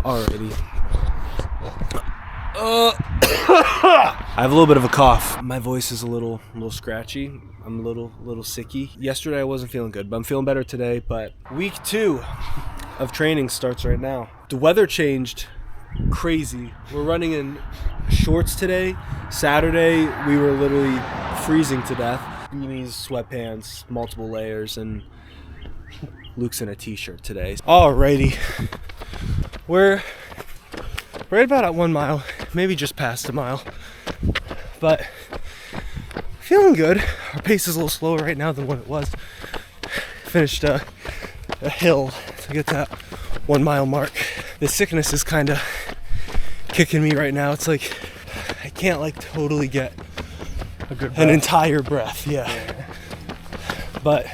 Alrighty. I have a little bit of a cough. My voice is a little scratchy. I'm a little sicky. Yesterday I wasn't feeling good, but I'm feeling better today. But week 2 of training starts right now. The weather changed crazy. We're running in shorts today. Saturday we were literally freezing to death. Beanies, sweatpants, multiple layers, and Luke's in a t-shirt today. Alrighty. We're right about at 1 mile, maybe just past a mile, but feeling good. Our pace is a little slower right now than what it was. Finished a hill to get that 1 mile mark. The sickness is kind of kicking me right now. It's like I can't like totally get a good breath. An entire breath, yeah. But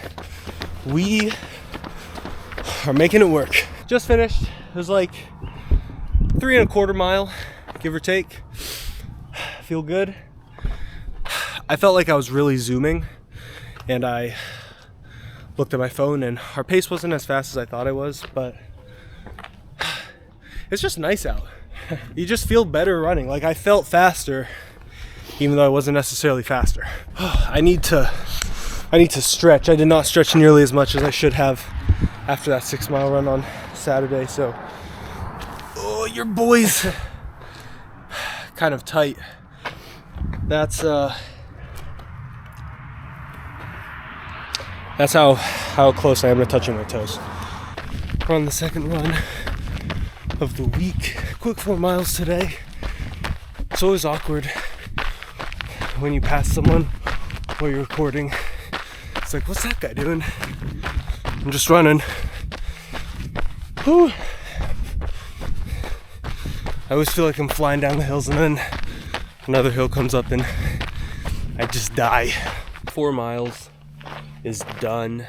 we are making it work. Just finished. It was like 3.25 mile, give or take. Feel good. I felt like I was really zooming, and I looked at my phone, and our pace wasn't as fast as I thought it was, but it's just nice out. You just feel better running. Like, I felt faster, even though I wasn't necessarily faster. I need to stretch. I did not stretch nearly as much as I should have after that 6 mile run on Saturday, so your boy's kind of tight. That's how close I am to touching my toes. We're on the second run of the week. Quick 4 miles today. It's always awkward when you pass someone while you're recording. It's like, what's that guy doing? I'm just running. Whew. I always feel like I'm flying down the hills, and then another hill comes up and I just die. 4 miles is done.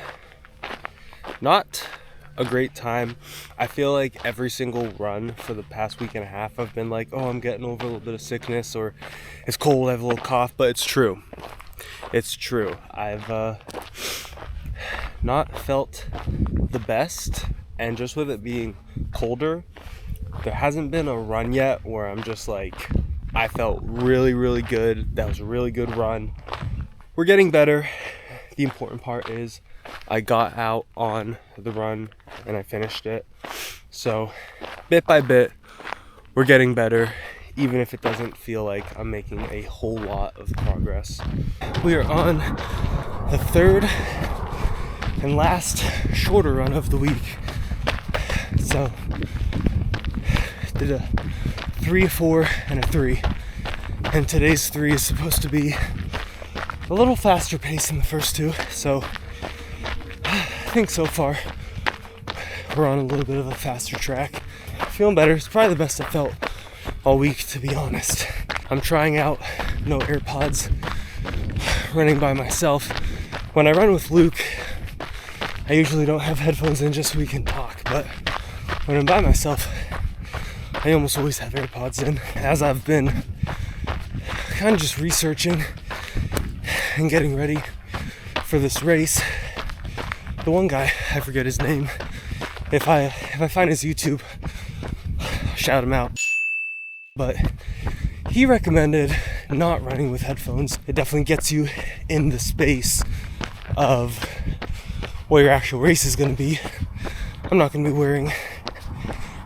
Not a great time. I feel like every single run for the past week and a half I've been like, oh, I'm getting over a little bit of sickness, or it's cold, I have a little cough, but it's true. It's true. I've not felt the best, and just with it being colder, there hasn't been a run yet where I'm just like, I felt really, really good. That was a really good run. We're getting better. The important part is I got out on the run and I finished it. So bit by bit, we're getting better, even if it doesn't feel like I'm making a whole lot of progress. We are on the third and last shorter run of the week. So did a 3, a 4, and a 3. And today's 3 is supposed to be a little faster pace than the first 2. So I think so far we're on a little bit of a faster track. Feeling better. It's probably the best I felt all week, to be honest. I'm trying out no AirPods, running by myself. When I run with Luke, I usually don't have headphones in just so we can talk, but when I'm by myself, I almost always have AirPods in. As I've been kind of just researching and getting ready for this race, the one guy, I forget his name, if I find his YouTube, I'll shout him out. But he recommended not running with headphones. It definitely gets you in the space of where your actual race is going to be. I'm not going to be wearing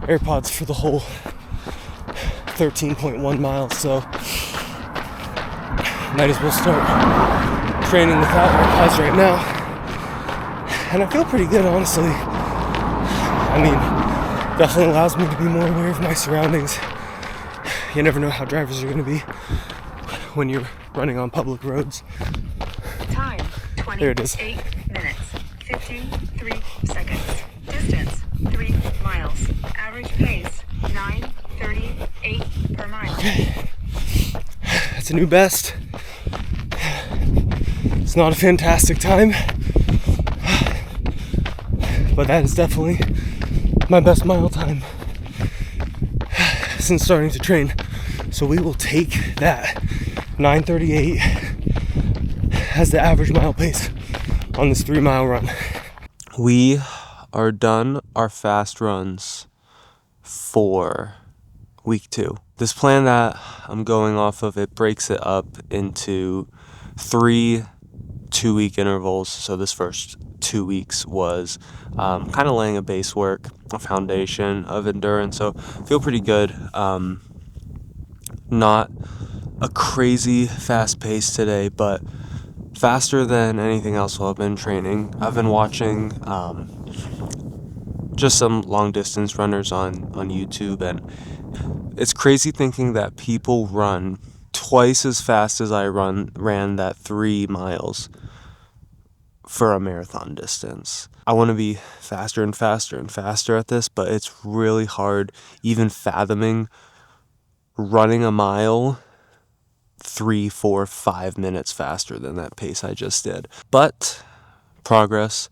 AirPods for the whole 13.1 miles, so might as well start training without AirPods right now. And I feel pretty good, honestly. I mean, definitely allows me to be more aware of my surroundings. You never know how drivers are going to be when you're running on public roads. Time, 28 there it is. minutes, 53 seconds. Distance, 3 miles. Average pace, 9:38 per mile. Okay. That's a new best. It's not a fantastic time, but that is definitely my best mile time since starting to train. So we will take that 9:38 as the average mile pace on this 3 mile run. We are done our fast runs for week 2. This plan that I'm going off of, it breaks it up into 3 2-week intervals. So this first 2 weeks was kind of laying a base work, a foundation of endurance. So feel pretty good. Not a crazy fast pace today, but faster than anything else while I've been training. I've been watching just some long distance runners on YouTube, and it's crazy thinking that people run twice as fast as I ran that 3 miles for a marathon distance. I want to be faster and faster and faster at this, but it's really hard even fathoming running a mile 3, 4, 5 minutes faster than that pace I just did. But progress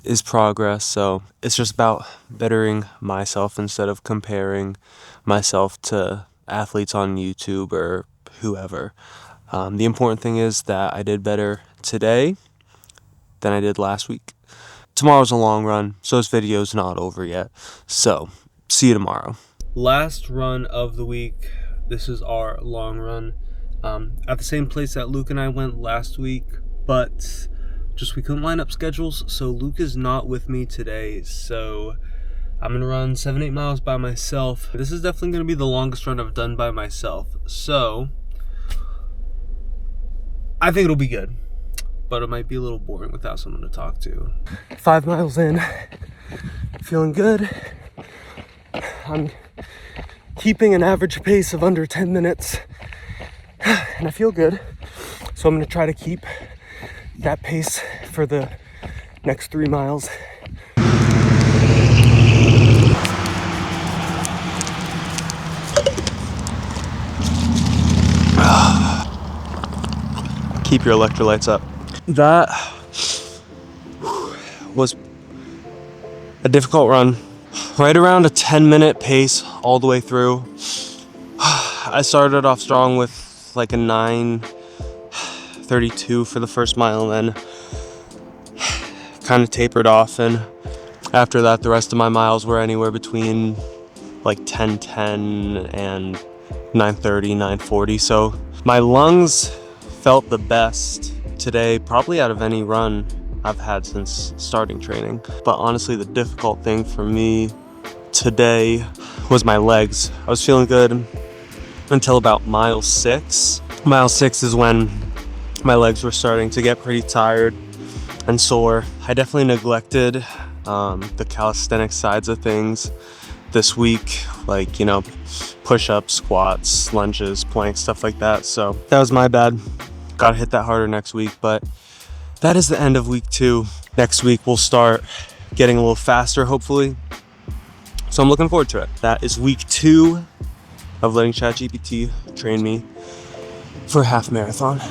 is progress, so it's just about bettering myself instead of comparing myself to athletes on YouTube or whoever. The important thing is that I did better today than I did last week. Tomorrow's a long run, so this video's not over yet. So, see you tomorrow. Last run of the week. This is our long run. At the same place that Luke and I went last week, but just we couldn't line up schedules, so Luke is not with me today, so I'm gonna run 7-8 miles by myself. This is definitely gonna be the longest run I've done by myself, so I think it'll be good, but it might be a little boring without someone to talk to. 5 miles in, feeling good. I'm keeping an average pace of under 10 minutes, and I feel good, so I'm gonna try to keep that pace for the next 3 miles. Keep your electrolytes up. That was a difficult run. Right around a 10-minute pace all the way through. I started off strong with like a 9:32 for the first mile, and then kind of tapered off, and after that the rest of my miles were anywhere between like 10:10 and 9:30, 9:40. So my lungs felt the best today, probably out of any run I've had since starting training. But honestly, the difficult thing for me today was my legs. I was feeling good until about mile 6. Mile 6 is when my legs were starting to get pretty tired and sore. I definitely neglected the calisthenics sides of things this week, like, you know, push-ups, squats, lunges, planks, stuff like that. So that was my bad. Gotta hit that harder next week, but that is the end of week 2. Next week we'll start getting a little faster, hopefully. So I'm looking forward to it. That is week 2 of letting ChatGPT train me for a half marathon.